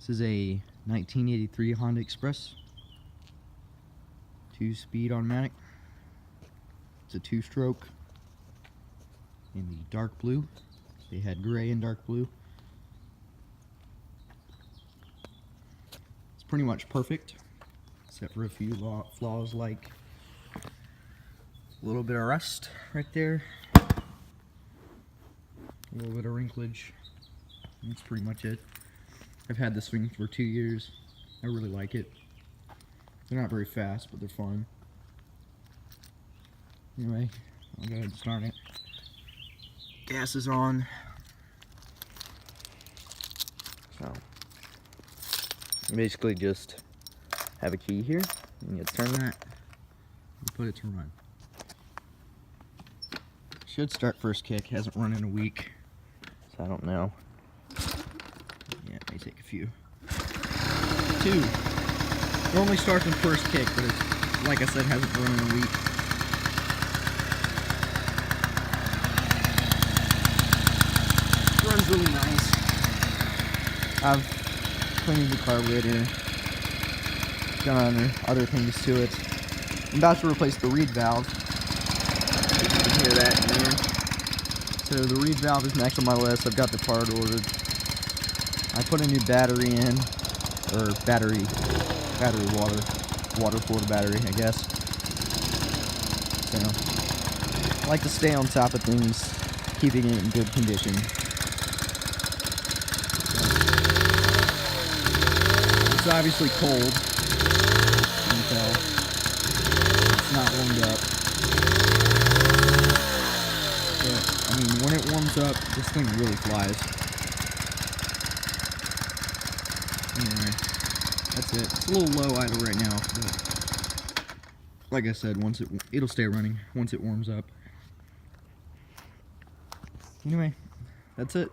This is a 1983 Honda Express, 2-speed automatic. It's a 2-stroke in the dark blue. They had gray and dark blue. It's pretty much perfect, except for a few flaws like a little bit of rust right there, a little bit of wrinklage. That's pretty much it. I've had this thing for 2 years. I really like it. They're not very fast, but they're fun. Anyway, I'll go ahead and start it. Gas is on. So, you basically just have a key here, and you turn that, and put it to run. Should start first kick. Hasn't run in a week, so I don't know. Yeah, it may take a few. 2. Normally starts in first kick, but it's, like I said, hasn't run in a week. Runs really nice. I've cleaned the carburetor, done other things to it. I'm about to replace the reed valve. You can hear that in there. So the reed valve is next on my list. I've got the part ordered. I put a new battery in, or battery water for the battery, I guess. So I like to stay on top of things, keeping it in good condition. It's obviously cold. You can tell. It's not warmed up. But, I mean, when it warms up, this thing really flies. Anyway, that's it. It's a little low idle right now, but like I said, once it'll stay running once it warms up. Anyway, that's it.